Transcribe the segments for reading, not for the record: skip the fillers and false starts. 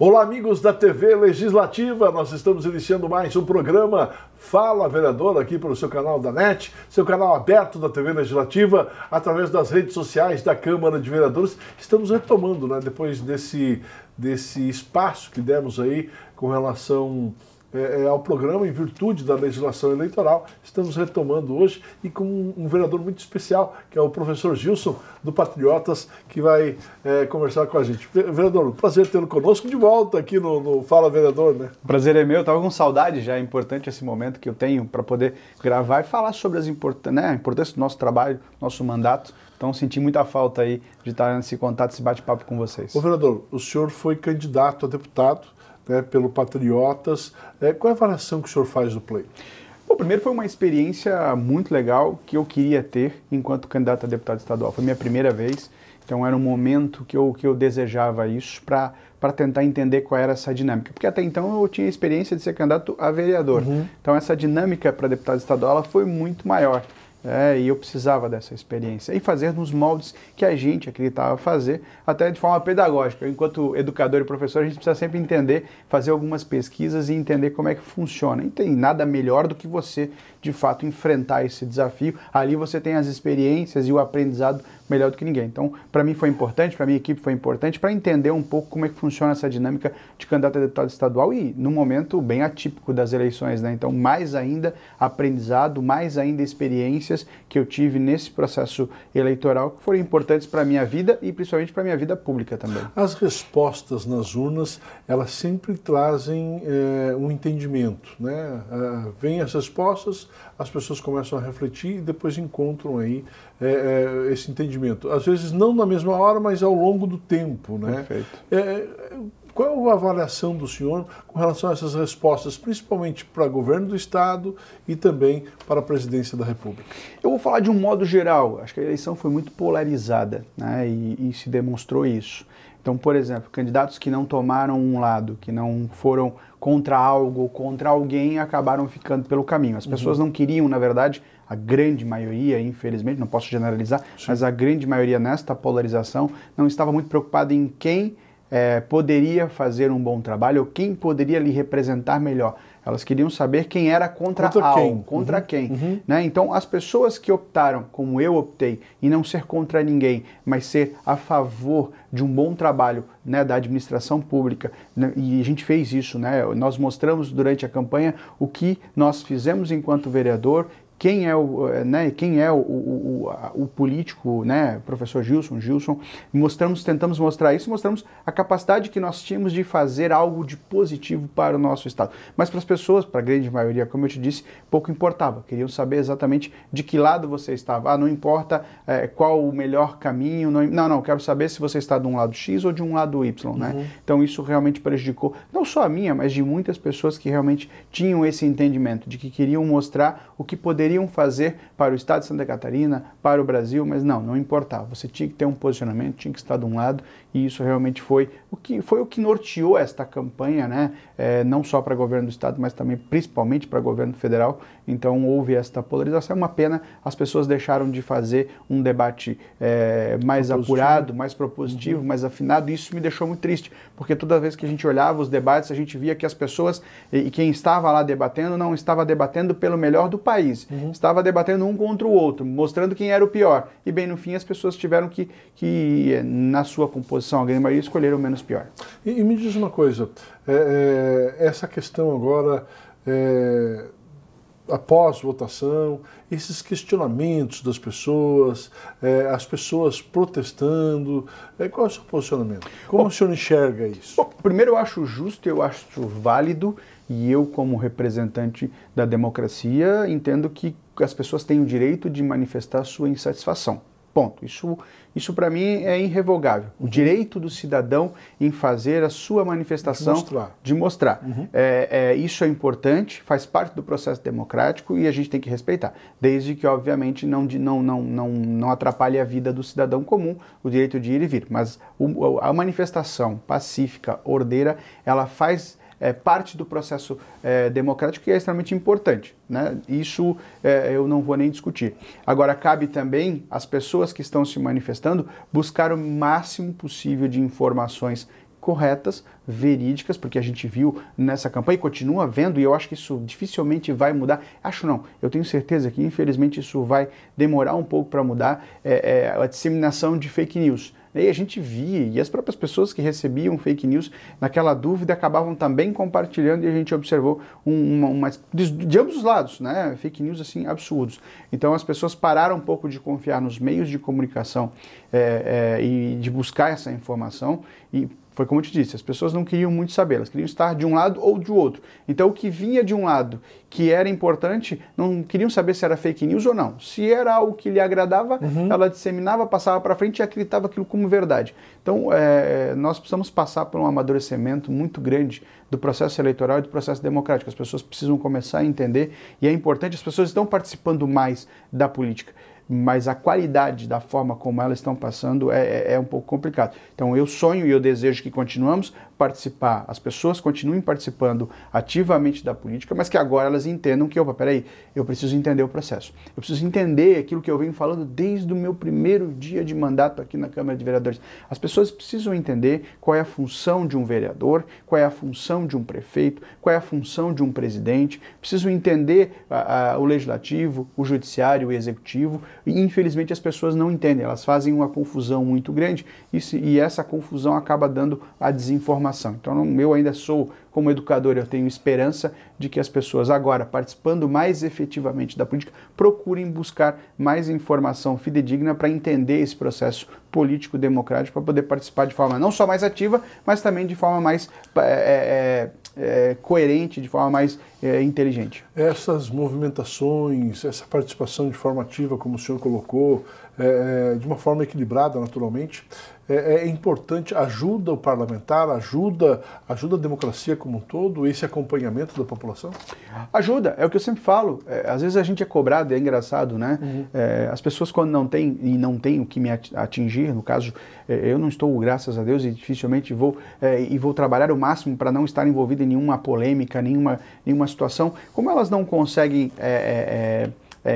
Olá, amigos da TV Legislativa, nós estamos iniciando mais um programa Fala Vereador aqui pelo seu canal da NET, seu canal aberto da TV Legislativa, através das redes sociais da Câmara de Vereadores. Estamos retomando, né, depois desse espaço que demos aí com relação ao programa em virtude da legislação eleitoral. Estamos retomando hoje e com um vereador muito especial, que é o professor Gilson, do Patriotas, que vai conversar com a gente. Vereador, prazer tê-lo conosco de volta aqui no Fala Vereador, né? O prazer é meu, eu estava com saudade já, é importante esse momento que eu tenho para poder gravar e falar sobre a importância do nosso trabalho, nosso mandato. Então senti muita falta aí de estar nesse contato, esse bate-papo com vocês. Ô vereador, o senhor foi candidato a deputado, né, pelo Patriotas. Qual é a avaliação que o senhor faz do pleito? Bom, primeiro foi uma experiência muito legal que eu queria ter enquanto candidato a deputado estadual. Foi minha primeira vez, então era um momento que eu desejava isso para tentar entender qual era essa dinâmica. Porque até então eu tinha a experiência de ser candidato a vereador. Então essa dinâmica para deputado estadual ela foi muito maior. E eu precisava dessa experiência e fazer nos moldes que a gente acreditava fazer, até de forma pedagógica. Enquanto educador e professor, a gente precisa sempre entender, fazer algumas pesquisas e entender como é que funciona. E tem nada melhor do que você, de fato, enfrentar esse desafio. Ali você tem as experiências e o aprendizado melhor do que ninguém. Então, para mim foi importante, para minha equipe foi importante, para entender um pouco como é que funciona essa dinâmica de candidato a deputado estadual e num momento bem atípico das eleições, né? Então, mais ainda aprendizado, mais ainda experiências que eu tive nesse processo eleitoral que foram importantes para a minha vida e principalmente para a minha vida pública também. As respostas nas urnas, elas sempre trazem um entendimento, né? Vêm as respostas, as pessoas começam a refletir e depois encontram aí esse entendimento. Às vezes não na mesma hora, mas ao longo do tempo, né? Perfeito. Qual a avaliação do senhor com relação a essas respostas, principalmente para o governo do Estado e também para a presidência da República? Eu vou falar de um modo geral. Acho que a eleição foi muito polarizada, né? E se demonstrou isso. Então, por exemplo, candidatos que não tomaram um lado, que não foram contra algo ou contra alguém, acabaram ficando pelo caminho. As pessoas não queriam, na verdade, a grande maioria, infelizmente, não posso generalizar, sim, mas a grande maioria nesta polarização não estava muito preocupada em quem poderia fazer um bom trabalho ou quem poderia lhe representar melhor. Elas queriam saber quem era contra algo, contra quem. Né? Então, as pessoas que optaram, como eu optei, em não ser contra ninguém, mas ser a favor de um bom trabalho, né, da administração pública, né, e a gente fez isso, né? Nós mostramos durante a campanha o que nós fizemos enquanto vereador, quem é o político, né, professor Gilson, tentamos mostrar isso, mostramos a capacidade que nós tínhamos de fazer algo de positivo para o nosso Estado. Mas para as pessoas, para a grande maioria, como eu te disse, pouco importava, queriam saber exatamente de que lado você estava. Não importa qual o melhor caminho, não, quero saber se você está de um lado X ou de um lado Y, né? Então isso realmente prejudicou, não só a minha, mas de muitas pessoas que realmente tinham esse entendimento, de que queriam mostrar o que poderiam fazer para o Estado de Santa Catarina, para o Brasil, mas não importava. Você tinha que ter um posicionamento, tinha que estar de um lado, e isso realmente foi o que norteou esta campanha, né? Não só para governo do Estado, mas também principalmente para governo federal. Então houve esta polarização. É uma pena, as pessoas deixaram de fazer um debate mais apurado, mais propositivo, mais afinado, e isso me deixou muito triste, porque toda vez que a gente olhava os debates, a gente via que as pessoas, e quem estava lá debatendo, não estava debatendo pelo melhor do país, estava debatendo um contra o outro, mostrando quem era o pior. E bem, no fim, as pessoas tiveram que na sua composição, a grande maioria, escolher o menos pior. E me diz uma coisa, essa questão agora, após votação, esses questionamentos das pessoas, as pessoas protestando, qual é o seu posicionamento? Como o senhor enxerga isso? Bom, primeiro eu acho justo, eu acho válido, e eu, como representante da democracia, entendo que as pessoas têm o direito de manifestar sua insatisfação. Ponto. Isso para mim é irrevogável. O direito do cidadão em fazer a sua manifestação, de mostrar. Isso é importante, faz parte do processo democrático e a gente tem que respeitar. Desde que, obviamente, não atrapalhe a vida do cidadão comum, o direito de ir e vir. Mas a manifestação pacífica, ordeira, ela faz parte do processo democrático que é extremamente importante, né? Isso eu não vou nem discutir. Agora, cabe também às pessoas que estão se manifestando buscar o máximo possível de informações corretas, verídicas, porque a gente viu nessa campanha e continua vendo, e eu acho que isso dificilmente vai mudar. Acho não, eu tenho certeza que infelizmente isso vai demorar um pouco para mudar, a disseminação de fake news. E a gente via, e as próprias pessoas que recebiam fake news, naquela dúvida, acabavam também compartilhando, e a gente observou de ambos os lados, né? Fake news assim, absurdos. Então as pessoas pararam um pouco de confiar nos meios de comunicação e de buscar essa informação, e foi como eu te disse, as pessoas não queriam muito saber, elas queriam estar de um lado ou de outro. Então o que vinha de um lado, que era importante, não queriam saber se era fake news ou não. Se era algo que lhe agradava, ela disseminava, passava para frente e acreditava aquilo como verdade. Então nós precisamos passar por um amadurecimento muito grande do processo eleitoral e do processo democrático. As pessoas precisam começar a entender, e é importante, as pessoas estão participando mais da política, mas a qualidade da forma como elas estão passando é um pouco complicado. Então eu sonho e eu desejo que continuemos participar, as pessoas continuem participando ativamente da política, mas que agora elas entendam que, opa, peraí, eu preciso entender o processo. Eu preciso entender aquilo que eu venho falando desde o meu primeiro dia de mandato aqui na Câmara de Vereadores. As pessoas precisam entender qual é a função de um vereador, qual é a função de um prefeito, qual é a função de um presidente, precisam entender o legislativo, o judiciário, o executivo, e infelizmente as pessoas não entendem, elas fazem uma confusão muito grande e essa confusão acaba dando a desinformação. Então eu ainda sou, como educador, eu tenho esperança de que as pessoas agora, participando mais efetivamente da política, procurem buscar mais informação fidedigna para entender esse processo político democrático, para poder participar de forma não só mais ativa, mas também de forma mais coerente, de forma mais inteligente. Essas movimentações, essa participação de forma ativa, como o senhor colocou, de uma forma equilibrada, naturalmente, é importante, ajuda o parlamentar, ajuda a democracia como um todo, esse acompanhamento da população? Ajuda, é o que eu sempre falo. Às vezes a gente é cobrado, é engraçado, né? As pessoas quando não têm o que me atingir, no caso, eu não estou, graças a Deus, e dificilmente vou trabalhar o máximo para não estar envolvido em nenhuma polêmica, nenhuma situação. Como elas não conseguem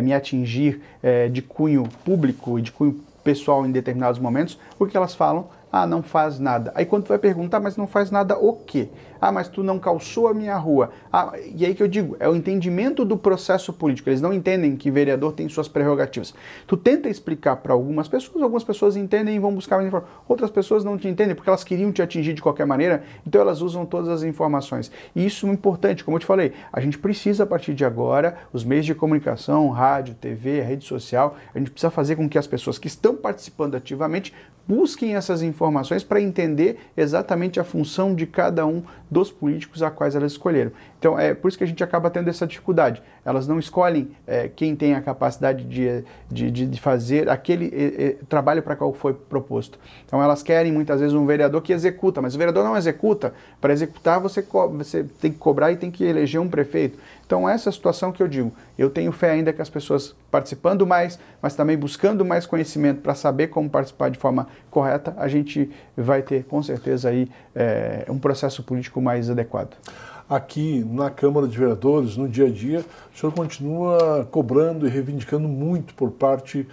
me atingir de cunho público e de cunho pessoal em determinados momentos, o que elas falam? Ah, não faz nada. Aí quando tu vai perguntar, mas não faz nada o quê? Ah, mas tu não calçou a minha rua. Ah, e aí que eu digo, é o entendimento do processo político. Eles não entendem que vereador tem suas prerrogativas. Tu tenta explicar para algumas pessoas entendem e vão buscar mais informação. Outras pessoas não te entendem porque elas queriam te atingir de qualquer maneira, então elas usam todas as informações. E isso é importante, como eu te falei, a gente precisa a partir de agora, os meios de comunicação, rádio, TV, rede social, a gente precisa fazer com que as pessoas que estão participando ativamente busquem essas informações para entender exatamente a função de cada um dos políticos a quais elas escolheram. Então é por isso que a gente acaba tendo essa dificuldade. Elas não escolhem quem tem a capacidade de fazer aquele trabalho para qual foi proposto. Então elas querem muitas vezes um vereador que executa, mas o vereador não executa. Para executar você tem que cobrar e tem que eleger um prefeito. Então essa é a situação que eu digo. Eu tenho fé ainda que as pessoas participando mais, mas também buscando mais conhecimento para saber como participar de forma correta, a gente vai ter com certeza aí um processo político mais adequado. Aqui na Câmara de Vereadores, no dia a dia, o senhor continua cobrando e reivindicando muito por parte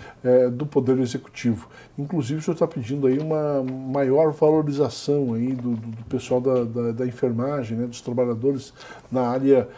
do Poder Executivo. Inclusive, o senhor está pedindo aí uma maior valorização aí do pessoal da enfermagem, né, dos trabalhadores na área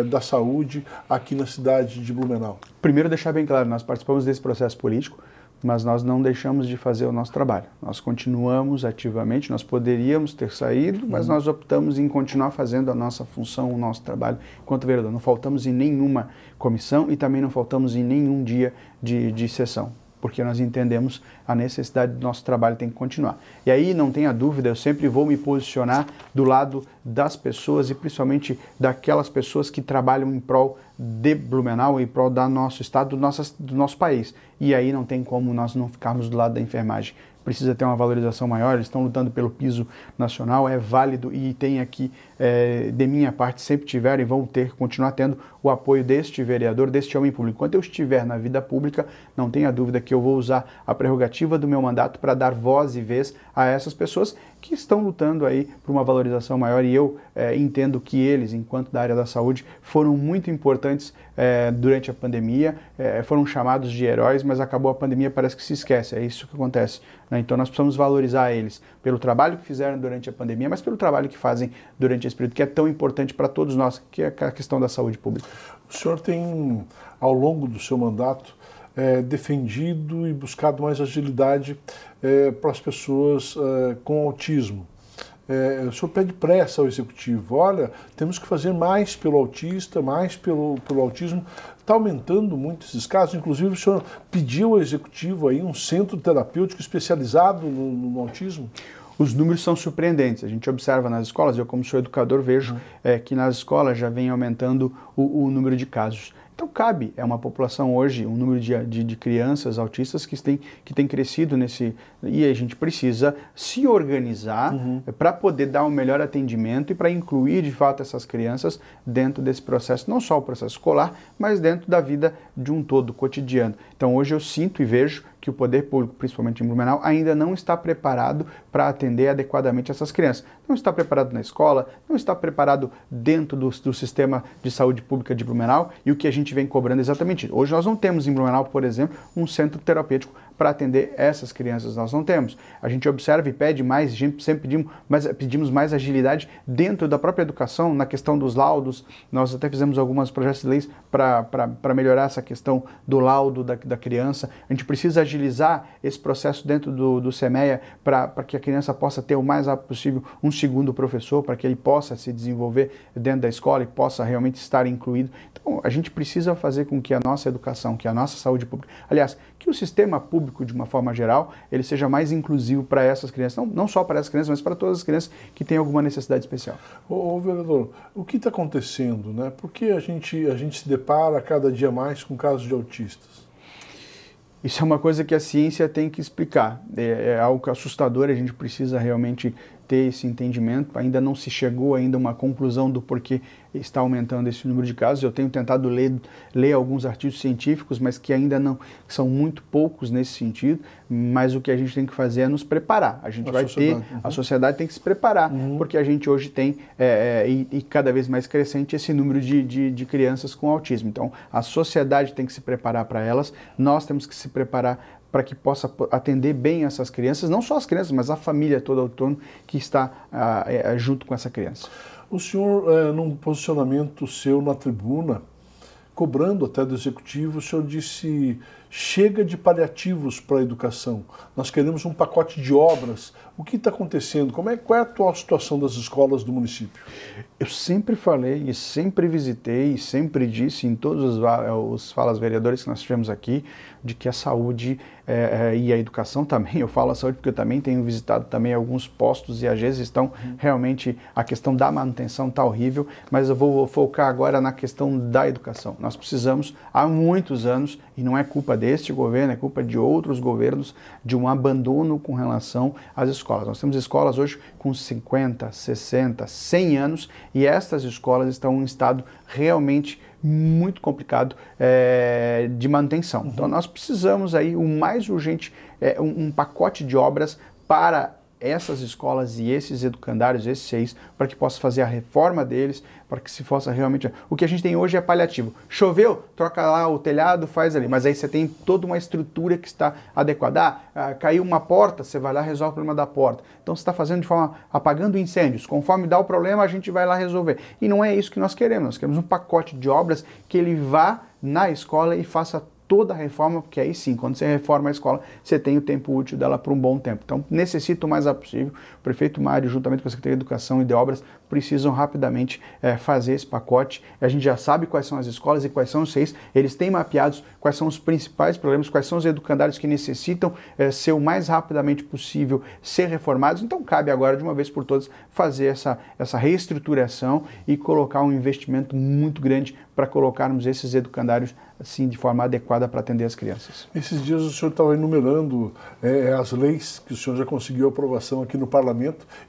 da saúde aqui na cidade de Blumenau. Primeiro, deixar bem claro, nós participamos desse processo político, mas nós não deixamos de fazer o nosso trabalho. Nós continuamos ativamente, nós poderíamos ter saído, mas nós optamos em continuar fazendo a nossa função, o nosso trabalho enquanto vereador. Não faltamos em nenhuma comissão e também não faltamos em nenhum dia de sessão, porque nós entendemos a necessidade do nosso trabalho tem que continuar. E aí, não tenha dúvida, eu sempre vou me posicionar do lado das pessoas e principalmente daquelas pessoas que trabalham em prol de Blumenau, em prol do nosso estado, do nosso país. E aí não tem como nós não ficarmos do lado da enfermagem. Precisa ter uma valorização maior, eles estão lutando pelo piso nacional, é válido e tem aqui, de minha parte, sempre tiveram e vão continuar tendo o apoio deste vereador, deste homem público. Enquanto eu estiver na vida pública, não tenha dúvida que eu vou usar a prerrogativa do meu mandato para dar voz e vez a essas pessoas que estão lutando aí por uma valorização maior e eu entendo que eles, enquanto da área da saúde, foram muito importantes durante a pandemia, foram chamados de heróis, mas acabou a pandemia, parece que se esquece, é isso que acontece, né? Então nós precisamos valorizar eles pelo trabalho que fizeram durante a pandemia, mas pelo trabalho que fazem durante esse período, que é tão importante para todos nós, que é a questão da saúde pública. O senhor tem, ao longo do seu mandato, defendido e buscado mais agilidade para as pessoas com autismo. O senhor pede pressa ao executivo, olha, temos que fazer mais pelo autista, mais pelo autismo. Está aumentando muito esses casos, inclusive o senhor pediu ao executivo aí um centro terapêutico especializado no autismo? Os números são surpreendentes. A gente observa nas escolas, eu como sou educador vejo que nas escolas já vem aumentando o número de casos. Então cabe, é uma população hoje, um número de crianças autistas que tem crescido e a gente precisa se organizar para poder dar um melhor atendimento e para incluir de fato essas crianças dentro desse processo, não só o processo escolar, mas dentro da vida de um todo, cotidiano. Então hoje eu sinto e vejo que o poder público, principalmente em Blumenau, ainda não está preparado para atender adequadamente essas crianças. Não está preparado na escola, não está preparado dentro do sistema de saúde pública de Blumenau, e o que a gente vem cobrando é exatamente isso. Hoje nós não temos em Blumenau, por exemplo, um centro terapêutico para atender essas crianças, nós não temos. A gente observa e pede mais, a gente sempre pedimos mais agilidade dentro da própria educação, na questão dos laudos. Nós até fizemos alguns projetos de leis para melhorar essa questão do laudo da criança. A gente precisa agilizar esse processo dentro do CEMEA para que a criança possa ter o mais rápido possível um segundo professor, para que ele possa se desenvolver dentro da escola e possa realmente estar incluído. Então, a gente precisa fazer com que a nossa educação, que a nossa saúde pública, aliás, que o sistema público, de uma forma geral, ele seja mais inclusivo para essas crianças, não só para essas crianças, mas para todas as crianças que têm alguma necessidade especial. Ô vereador, o que está acontecendo, né? Por que a gente se depara cada dia mais com casos de autistas? Isso é uma coisa que a ciência tem que explicar. É algo assustador, a gente precisa realmente ter esse entendimento. Ainda não se chegou ainda a uma conclusão do porquê está aumentando esse número de casos. Eu tenho tentado ler alguns artigos científicos, mas que ainda não são muito poucos nesse sentido. Mas o que a gente tem que fazer é nos preparar. A sociedade tem que se preparar, porque a gente hoje tem, e cada vez mais crescente, esse número de crianças com autismo. Então, a sociedade tem que se preparar para elas, nós temos que se preparar para que possa atender bem essas crianças, não só as crianças, mas a família toda autônoma que está junto com essa criança. O senhor, num posicionamento seu na tribuna, cobrando até do executivo, o senhor disse: chega de paliativos para a educação, nós queremos um pacote de obras. O que está acontecendo? Qual é a atual situação das escolas do município? Eu sempre falei e sempre visitei e sempre disse em todos os falas vereadores que nós tivemos aqui, de que a saúde e a educação também, eu falo a saúde porque eu também tenho visitado também alguns postos e às vezes estão realmente, a questão da manutenção está horrível, mas eu vou focar agora na questão da educação. Nós precisamos, há muitos anos, e não é culpa deste governo, é culpa de outros governos, de um abandono com relação às escolas. Nós temos escolas hoje com 50, 60, 100 anos e estas escolas estão em um estado realmente muito complicado de manutenção. Então nós precisamos aí, o mais urgente, um pacote de obras para essas escolas e esses educandários, esses CEIs, para que possa fazer a reforma deles, para que se possa realmente... O que a gente tem hoje é paliativo. Choveu, troca lá o telhado, faz ali. Mas aí você tem toda uma estrutura que está adequada. Caiu uma porta, você vai lá e resolve o problema da porta. Então você está fazendo de forma... apagando incêndios. Conforme dá o problema, a gente vai lá resolver. E não é isso que nós queremos. Nós queremos um pacote de obras que ele vá na escola e faça toda a reforma, porque aí sim, quando você reforma a escola, você tem o tempo útil dela por um bom tempo. Então, necessita o mais rápido possível. O prefeito Mário, juntamente com a Secretaria de Educação e de Obras, precisam rapidamente fazer esse pacote. A gente já sabe quais são as escolas e quais são os CEIs. Eles têm mapeados quais são os principais problemas, quais são os educandários que necessitam ser o mais rapidamente possível ser reformados. Então, cabe agora, de uma vez por todas, fazer essa reestruturação e colocar um investimento muito grande para colocarmos esses educandários assim, de forma adequada para atender as crianças. Esses dias o senhor estava enumerando as leis que o senhor já conseguiu aprovação aqui no Parlamento,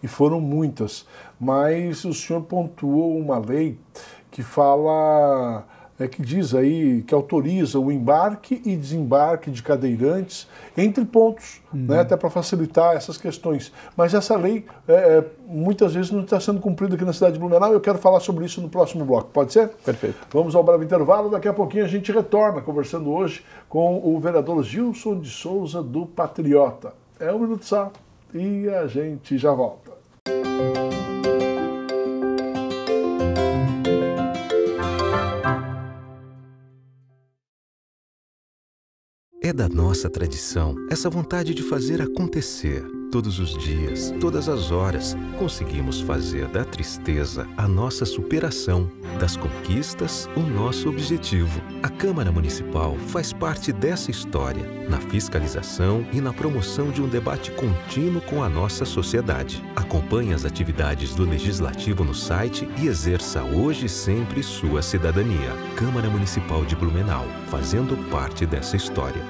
e foram muitas, mas o senhor pontuou uma lei que fala que diz aí, que autoriza o embarque e desembarque de cadeirantes entre pontos, né, até para facilitar essas questões. Mas essa lei muitas vezes não está sendo cumprida aqui na cidade de Blumenau, e eu quero falar sobre isso no próximo bloco. Pode ser? Perfeito. Vamos ao breve intervalo, daqui a pouquinho a gente retorna, conversando hoje com o vereador Gilson de Souza, do Patriota. É um minuto só e a gente já volta. É da nossa tradição essa vontade de fazer acontecer. Todos os dias, todas as horas, conseguimos fazer da tristeza a nossa superação, das conquistas o nosso objetivo. A Câmara Municipal faz parte dessa história, na fiscalização e na promoção de um debate contínuo com a nossa sociedade. Acompanhe as atividades do Legislativo no site e exerça hoje e sempre sua cidadania. Câmara Municipal de Blumenau, fazendo parte dessa história.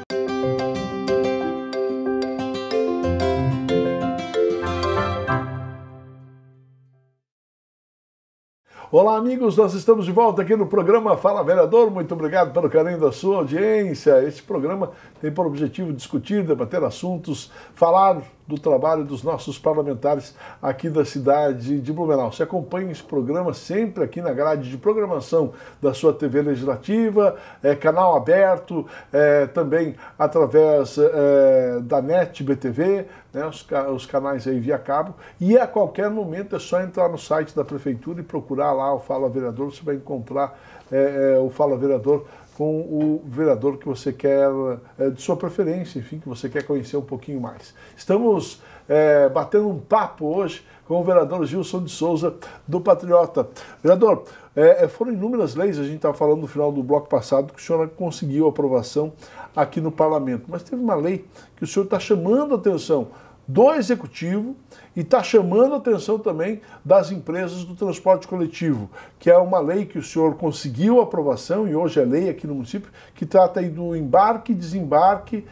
Olá, amigos, nós estamos de volta aqui no programa Fala Vereador. Muito obrigado pelo carinho da sua audiência. Este programa tem por objetivo discutir, debater assuntos, falar do trabalho dos nossos parlamentares aqui da cidade de Blumenau. Você acompanha esse programa sempre aqui na grade de programação da sua TV Legislativa, canal aberto, também através da NET BTV, né, os canais aí via cabo, e a qualquer momento é só entrar no site da Prefeitura e procurar lá o Fala Vereador. Você vai encontrar o Fala Vereador com o vereador que você quer, de sua preferência, enfim, que você quer conhecer um pouquinho mais. Estamos batendo um papo hoje com o vereador Gilson de Souza, do Patriota. Vereador, foram inúmeras leis, a gente estava falando no final do bloco passado, que o senhor conseguiu aprovação aqui no Parlamento, mas teve uma lei que o senhor está chamando a atenção do Executivo e está chamando a atenção também das empresas do transporte coletivo, que é uma lei que o senhor conseguiu aprovação, e hoje é lei aqui no município, que trata aí do embarque e desembarque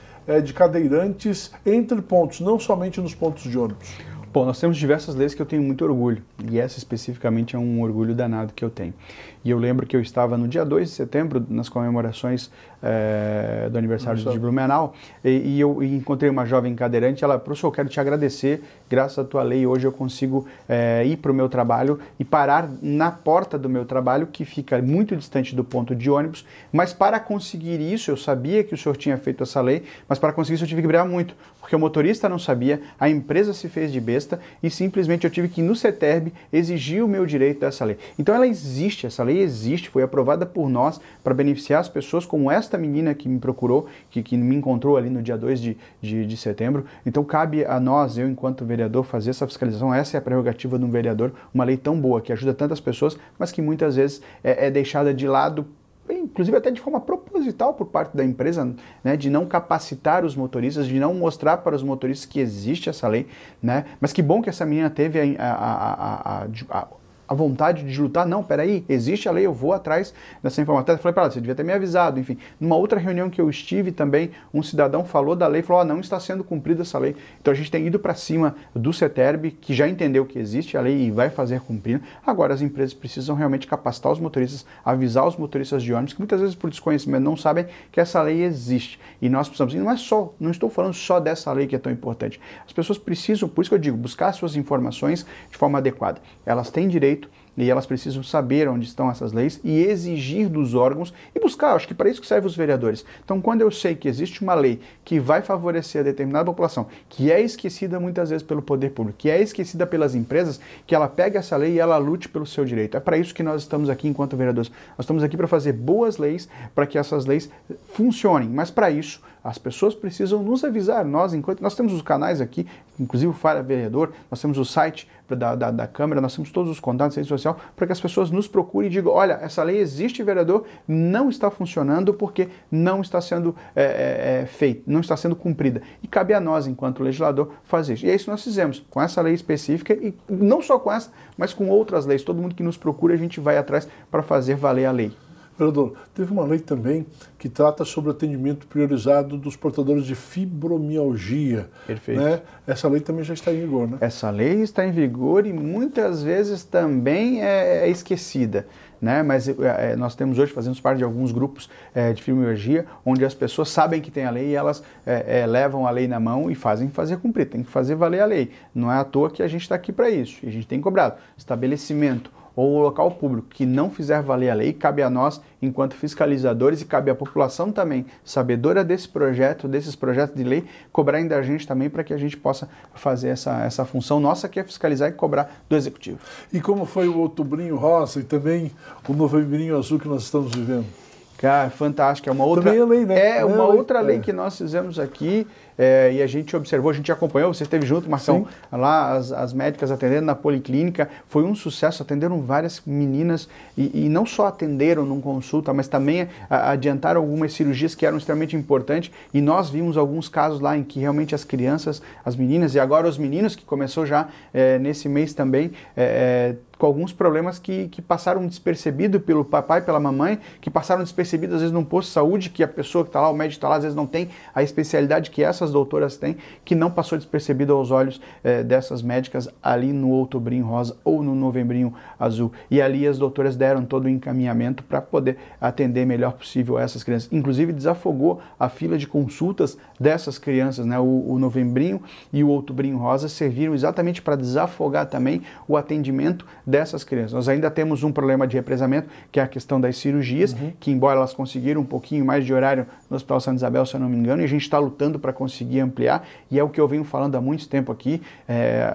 de cadeirantes entre pontos, não somente nos pontos de ônibus. Bom, nós temos diversas leis que eu tenho muito orgulho, e essa especificamente é um orgulho danado que eu tenho. E eu lembro que eu estava no dia 2 de setembro, nas comemorações do aniversário de Blumenau, e eu encontrei uma jovem cadeirante. Ela, professor, eu quero te agradecer, graças à tua lei hoje eu consigo ir para o meu trabalho e parar na porta do meu trabalho, que fica muito distante do ponto de ônibus, mas para conseguir isso, eu sabia que o senhor tinha feito essa lei, mas para conseguir isso eu tive que brigar muito, porque o motorista não sabia, a empresa se fez de besta e simplesmente eu tive que ir no CETERB exigir o meu direito dessa lei. Então ela existe, essa lei existe, foi aprovada por nós para beneficiar as pessoas, como esta menina que me procurou, que me encontrou ali no dia 2 de setembro. Então cabe a nós, eu enquanto vereador, fazer essa fiscalização. Essa é a prerrogativa de um vereador, uma lei tão boa, que ajuda tantas pessoas, mas que muitas vezes é deixada de lado, inclusive até de forma proposital por parte da empresa, né, de não capacitar os motoristas, de não mostrar para os motoristas que existe essa lei, né, mas que bom que essa menina teve a vontade de lutar. Não, peraí, existe a lei, eu vou atrás dessa informação. Eu falei para ela, você devia ter me avisado. Enfim, numa outra reunião que eu estive também, um cidadão falou da lei, falou, não está sendo cumprida essa lei. Então a gente tem ido para cima do CETERB, que já entendeu que existe a lei e vai fazer cumprir. Agora as empresas precisam realmente capacitar os motoristas, avisar os motoristas de ônibus, que muitas vezes por desconhecimento não sabem que essa lei existe. E nós precisamos, e não estou falando só dessa lei que é tão importante. As pessoas precisam, por isso que eu digo, buscar suas informações de forma adequada. Elas têm direito e elas precisam saber onde estão essas leis e exigir dos órgãos e buscar. Acho que para isso que servem os vereadores. Então, quando eu sei que existe uma lei que vai favorecer a determinada população, que é esquecida muitas vezes pelo poder público, que é esquecida pelas empresas, que ela pegue essa lei e ela lute pelo seu direito. É para isso que nós estamos aqui enquanto vereadores. Nós estamos aqui para fazer boas leis, para que essas leis funcionem. Mas para isso, as pessoas precisam nos avisar. Nós temos os canais aqui, inclusive o Fala Vereador, nós temos o site da Câmara, nós temos todos os contatos da rede social, para que as pessoas nos procurem e digam, olha, essa lei existe, vereador, não está funcionando porque não está sendo feita, não está sendo cumprida. E cabe a nós, enquanto legislador, fazer isso. E é isso que nós fizemos, com essa lei específica, e não só com essa, mas com outras leis. Todo mundo que nos procura, a gente vai atrás para fazer valer a lei. Vereador, teve uma lei também que trata sobre o atendimento priorizado dos portadores de fibromialgia. Perfeito. Né? Essa lei também já está em vigor, né? Essa lei está em vigor e muitas vezes também é esquecida. Né? Mas nós temos hoje, fazemos parte de alguns grupos de fibromialgia, onde as pessoas sabem que tem a lei e elas levam a lei na mão e fazem fazer cumprir, tem que fazer valer a lei. Não é à toa que a gente está aqui para isso, e a gente tem cobrado. Estabelecimento ou local público que não fizer valer a lei, cabe a nós, enquanto fiscalizadores, e cabe à população também, sabedora desses projetos de lei, cobrar ainda a gente também para que a gente possa fazer essa função nossa, que é fiscalizar e cobrar do Executivo. E como foi o Outubrinho Rosa e também o Novembrinho Azul que nós estamos vivendo? Cara, fantástico. É uma outra lei, né? uma outra lei que nós fizemos aqui e a gente observou, a gente acompanhou, você esteve junto, Marcão, lá as médicas atendendo na policlínica, foi um sucesso, atenderam várias meninas e não só atenderam numa consulta, mas também adiantaram algumas cirurgias que eram extremamente importantes, e nós vimos alguns casos lá em que realmente as crianças, as meninas e agora os meninos, que começou já nesse mês também, com alguns problemas que passaram despercebido pelo papai e pela mamãe, que passaram despercebidos às vezes num posto de saúde, que a pessoa que está lá, o médico está lá, às vezes não tem a especialidade que essas doutoras têm, que não passou despercebido aos olhos dessas médicas ali no Outubrinho Rosa ou no Novembrinho Azul. E ali as doutoras deram todo o encaminhamento para poder atender melhor possível essas crianças. Inclusive desafogou a fila de consultas dessas crianças, né? O Novembrinho e o Outubrinho Rosa serviram exatamente para desafogar também o atendimento dessas crianças. Nós ainda temos um problema de represamento, que é a questão das cirurgias, que embora elas conseguiram um pouquinho mais de horário no Hospital Santa Isabel, se eu não me engano, e a gente está lutando para conseguir ampliar, e é o que eu venho falando há muito tempo aqui,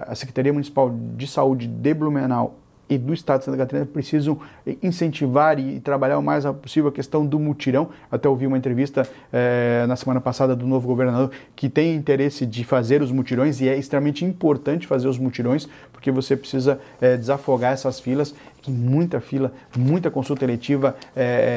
a Secretaria Municipal de Saúde de Blumenau e do Estado de Santa Catarina precisam incentivar e trabalhar o mais possível a questão do mutirão. Até ouvi uma entrevista na semana passada do novo governador que tem interesse de fazer os mutirões, e é extremamente importante fazer os mutirões, porque você precisa desafogar essas filas, que muita fila, muita consulta eletiva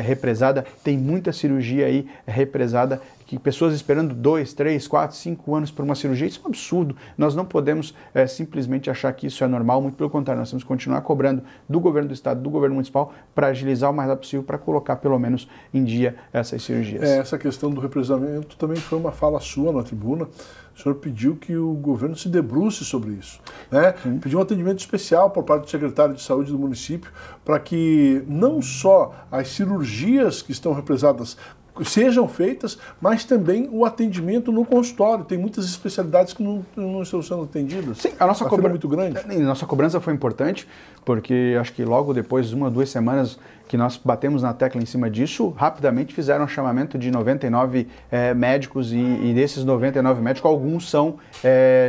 represada, tem muita cirurgia aí represada, que pessoas esperando 2, 3, 4, 5 anos por uma cirurgia, isso é um absurdo. Nós não podemos simplesmente achar que isso é normal, muito pelo contrário, nós temos que continuar cobrando do governo do estado, do governo municipal, para agilizar o mais rápido possível, para colocar pelo menos em dia essas cirurgias. Essa questão do represamento também foi uma fala sua na tribuna. O senhor pediu que o governo se debruce sobre isso, né? Pediu um atendimento especial por parte do secretário de saúde do município para que não só as cirurgias que estão represadas sejam feitas, mas também o atendimento no consultório. Tem muitas especialidades que não estão sendo atendidas. Sim, a nossa cobrança é muito grande. Nossa cobrança foi importante, porque acho que logo depois de 1 ou 2 semanas que nós batemos na tecla em cima disso, rapidamente fizeram um chamamento de 99 médicos, e desses 99 médicos, alguns são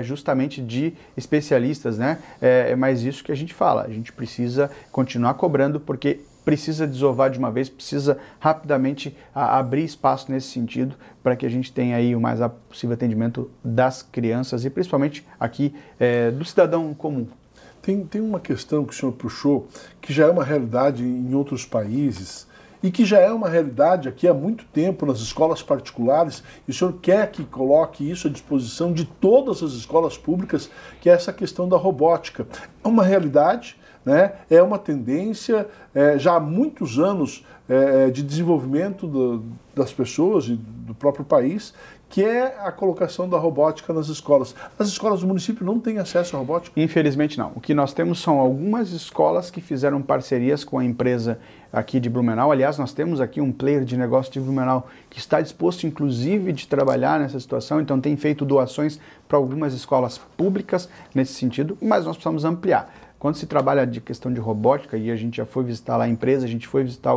justamente de especialistas, né? Mas isso que a gente fala, a gente precisa continuar cobrando, porque precisa desovar de uma vez, precisa rapidamente abrir espaço nesse sentido, para que a gente tenha aí o mais possível atendimento das crianças e principalmente aqui do cidadão comum. Tem uma questão que o senhor puxou, que já é uma realidade em outros países e que já é uma realidade aqui há muito tempo nas escolas particulares, e o senhor quer que coloque isso à disposição de todas as escolas públicas, que é essa questão da robótica. É uma realidade, né? É uma tendência já há muitos anos de desenvolvimento das pessoas e do próprio país, que é a colocação da robótica nas escolas. As escolas do município não têm acesso à robótica? Infelizmente não. O que nós temos são algumas escolas que fizeram parcerias com a empresa aqui de Blumenau. Aliás, nós temos aqui um player de negócio de Blumenau que está disposto, inclusive, de trabalhar nessa situação, então tem feito doações para algumas escolas públicas nesse sentido, mas nós precisamos ampliar. Quando se trabalha de questão de robótica, e a gente já foi visitar lá a empresa, a gente foi visitar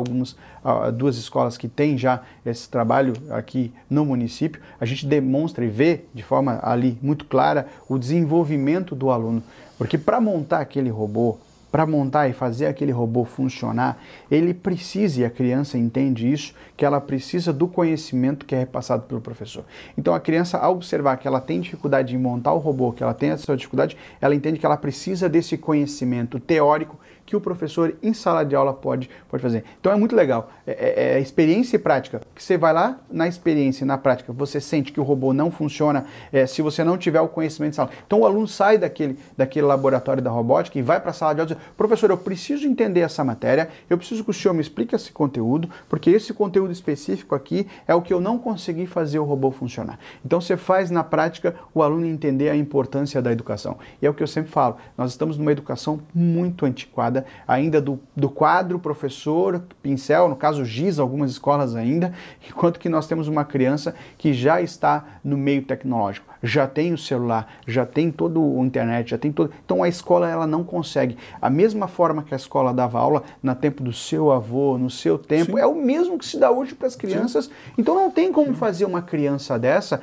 duas escolas que têm já esse trabalho aqui no município, a gente demonstra e vê de forma ali muito clara o desenvolvimento do aluno. Porque para montar aquele robô, para montar e fazer aquele robô funcionar, ele precisa, e a criança entende isso, que ela precisa do conhecimento que é repassado pelo professor. Então a criança, ao observar que ela tem dificuldade em montar o robô, que ela tem essa dificuldade, ela entende que ela precisa desse conhecimento teórico que o professor em sala de aula pode fazer. Então é muito legal. É experiência e prática. Que você vai lá na experiência e na prática, você sente que o robô não funciona se você não tiver o conhecimento de sala. Então o aluno sai daquele laboratório da robótica e vai para a sala de aula e diz, professor, eu preciso entender essa matéria, eu preciso que o senhor me explique esse conteúdo, porque esse conteúdo específico aqui é o que eu não consegui fazer o robô funcionar. Então você faz na prática o aluno entender a importância da educação. E é o que eu sempre falo, nós estamos numa educação muito antiquada, ainda do quadro, professor, pincel, no caso giz, algumas escolas ainda, enquanto que nós temos uma criança que já está no meio tecnológico, já tem o celular, já tem todo o internet, já tem todo... Então a escola ela não consegue. A mesma forma que a escola dava aula no tempo do seu avô, no seu tempo, Sim. é o mesmo que se dá hoje para as crianças. Sim. Então não tem como fazer uma criança dessa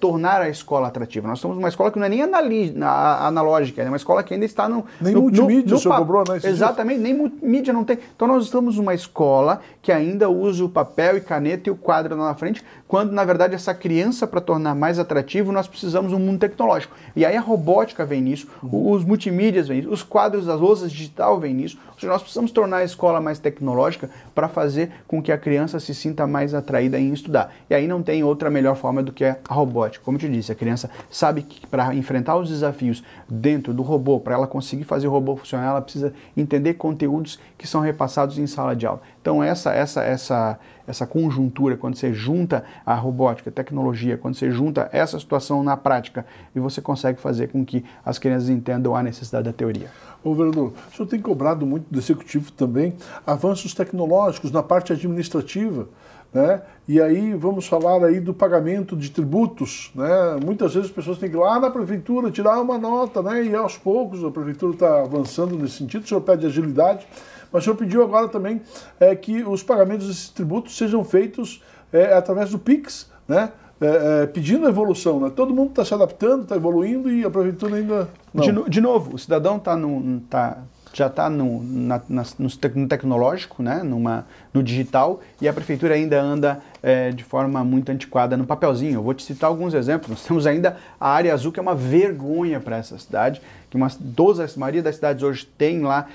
tornar a escola atrativa. Nós estamos numa escola que não é nem analógica, é uma escola que ainda está no... Nem multimídia, o senhor cobrou, né? Exatamente, nem multimídia não tem. Então nós estamos numa escola que ainda usa o papel e caneta e o quadro lá na frente, quando na verdade essa criança, para tornar mais atrativo, nós precisamos de um mundo tecnológico. E aí a robótica vem nisso, os multimídias vêm nisso, os quadros das louças digital vêm nisso. Ou seja, nós precisamos tornar a escola mais tecnológica para fazer com que a criança se sinta mais atraída em estudar. E aí não tem outra melhor forma do que a robótica. Como eu te disse, a criança sabe que para enfrentar os desafios dentro do robô, para ela conseguir fazer o robô funcionar, ela precisa entender conteúdos que são repassados em sala de aula. Então essa conjuntura, quando você junta a robótica, a tecnologia, quando você junta essa situação na prática, e você consegue fazer com que as crianças entendam a necessidade da teoria. Ô, vereador, o senhor tem cobrado muito do executivo também avanços tecnológicos na parte administrativa, né? E aí vamos falar aí do pagamento de tributos, né? Muitas vezes as pessoas têm que ir lá na prefeitura tirar uma nota, né? E aos poucos a prefeitura está avançando nesse sentido, o senhor pede agilidade, mas o senhor pediu agora também que os pagamentos desses tributos sejam feitos através do Pix, né? Pedindo a evolução, né? Todo mundo está se adaptando, está evoluindo e a prefeitura ainda não. De novo, o cidadão já está no tecnológico, né? No digital, e a prefeitura ainda anda de forma muito antiquada no papelzinho. Eu vou te citar alguns exemplos. Nós temos ainda a área azul, que é uma vergonha para essa cidade, que a maioria das cidades hoje tem lá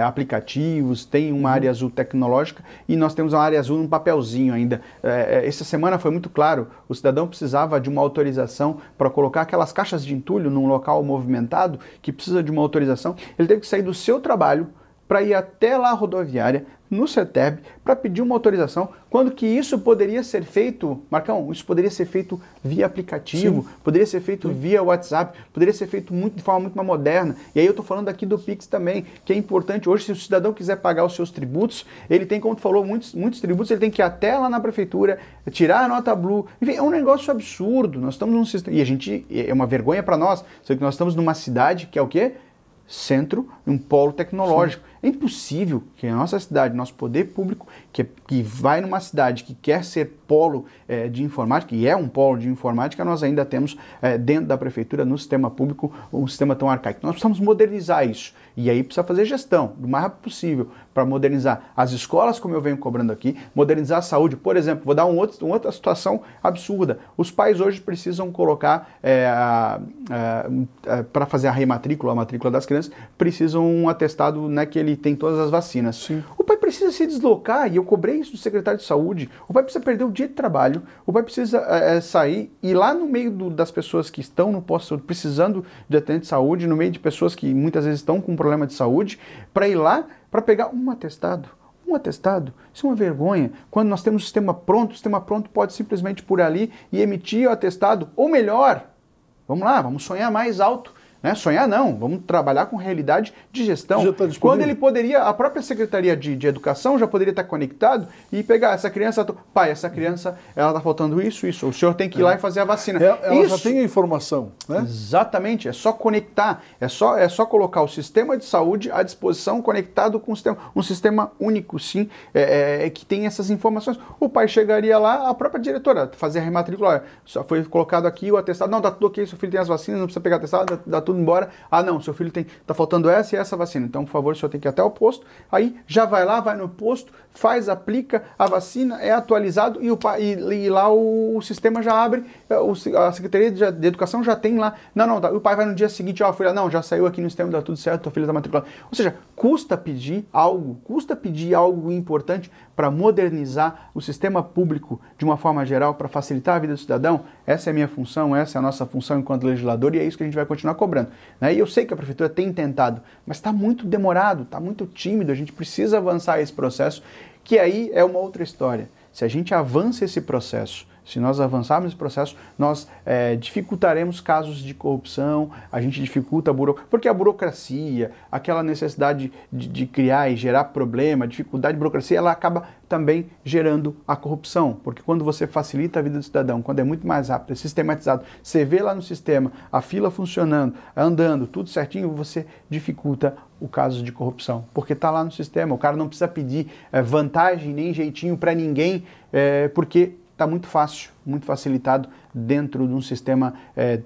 aplicativos, tem uma área azul tecnológica, e nós temos uma área azul no papelzinho ainda. Essa semana foi muito claro, o cidadão precisava de uma autorização para colocar aquelas caixas de entulho num local movimentado, que precisa de uma autorização. Ele teve que sair do seu trabalho para ir até lá a rodoviária, no CETEB, para pedir uma autorização, quando que isso poderia ser feito, Marcão, isso poderia ser feito via aplicativo, Sim. poderia ser feito Sim. via WhatsApp, poderia ser feito de forma muito mais moderna. E aí eu estou falando aqui do Pix também, que é importante hoje, se o cidadão quiser pagar os seus tributos, ele tem, como tu falou, muitos tributos, ele tem que ir até lá na prefeitura, tirar a nota Blue, enfim, é um negócio absurdo. Nós estamos num sistema, e é uma vergonha para nós, só que nós estamos numa cidade que é o quê? Centro, um polo tecnológico. Sim. É impossível que a nossa cidade, nosso poder público, que vai numa cidade que quer ser polo de informática, e é um polo de informática, nós ainda temos dentro da prefeitura, no sistema público, um sistema tão arcaico. Nós precisamos modernizar isso. E aí precisa fazer gestão, do mais rápido possível, para modernizar as escolas, como eu venho cobrando aqui, modernizar a saúde. Por exemplo, vou dar uma outra situação absurda. Os pais hoje precisam colocar, para fazer a matrícula das crianças, precisam um atestado, né, que ele tem todas as vacinas. Sim. O pai precisa se deslocar, e eu cobrei isso do secretário de saúde, o pai precisa perder o dia de trabalho, o pai precisa sair e ir lá no meio das pessoas que estão no posto de saúde, precisando de atendente de saúde, no meio de pessoas que muitas vezes estão com problema de saúde, para ir lá para pegar um atestado. Um atestado, isso é uma vergonha. Quando nós temos o sistema pronto pode simplesmente por ali e emitir o atestado, ou melhor, vamos lá, vamos sonhar mais alto. Né? Sonhar não, vamos trabalhar com realidade de gestão. Quando ele poderia, a própria Secretaria de Educação já poderia estar conectado e pegar essa criança, pai, essa criança, ela está faltando isso, o senhor tem que ir lá e fazer a vacina. Ela já tem a informação, né? Exatamente, é só conectar, é só colocar o sistema de saúde à disposição, conectado com um sistema único, sim, que tem essas informações. O pai chegaria lá, a própria diretora, fazer a rematrícula, só foi colocado aqui o atestado, não, dá tudo ok, seu filho tem as vacinas, não precisa pegar atestado, dá tudo tudo embora. Ah, não, seu filho tá faltando essa e essa vacina. Então, por favor, o senhor tem que ir até o posto. Aí já vai lá, vai no posto, faz, aplica a vacina, é atualizado e lá o sistema já abre, a Secretaria de Educação já tem lá. Não, tá, o pai vai no dia seguinte, ó, filha, não, já saiu aqui no sistema, dá tudo certo, tua filha tá matriculada. Ou seja, custa pedir algo importante para modernizar o sistema público de uma forma geral, para facilitar a vida do cidadão. Essa é a minha função, essa é a nossa função enquanto legislador e é isso que a gente vai continuar cobrando. Né? E eu sei que a Prefeitura tem tentado, mas está muito demorado, está muito tímido, a gente precisa avançar esse processo, que aí é uma outra história. Se a gente avança esse processo, se nós avançarmos esse processo, nós dificultaremos casos de corrupção, a gente dificulta a burocracia, porque a burocracia, aquela necessidade de criar e gerar problema, dificuldade de burocracia, ela acaba também gerando a corrupção, porque quando você facilita a vida do cidadão, quando é muito mais rápido, é sistematizado, você vê lá no sistema a fila funcionando, andando, tudo certinho, você dificulta o caso de corrupção, porque está lá no sistema, o cara não precisa pedir vantagem nem jeitinho para ninguém, porque está muito fácil, muito facilitado dentro de um sistema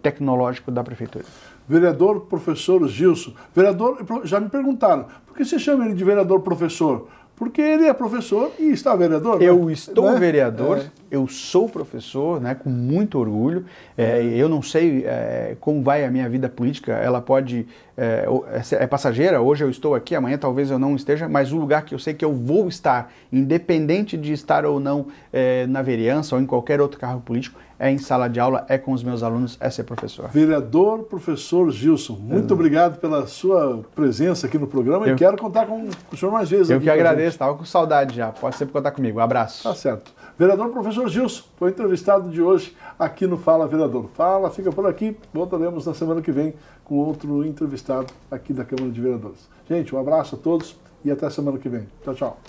tecnológico da Prefeitura. Vereador professor Gilson. Vereador, já me perguntaram, por que você chama ele de vereador professor? Porque ele é professor e está vereador. Eu estou vereador, eu sou professor, né, com muito orgulho. Eu não sei como vai a minha vida política, ela pode... é passageira, hoje eu estou aqui, amanhã talvez eu não esteja, mas o lugar que eu sei que eu vou estar, independente de estar ou não na vereança ou em qualquer outro cargo político, é em sala de aula, é com os meus alunos, é ser professor. Vereador professor Gilson, muito obrigado pela sua presença aqui no programa e quero contar com o senhor mais vezes. Eu que agradeço, estava com saudade já, pode sempre contar comigo, um abraço. Tá certo. Vereador professor Gilson, foi o entrevistado de hoje aqui no Fala Vereador. Fala, fica por aqui, voltaremos na semana que vem com outro entrevistado aqui da Câmara de Vereadores. Gente, um abraço a todos e até semana que vem. Tchau, tchau.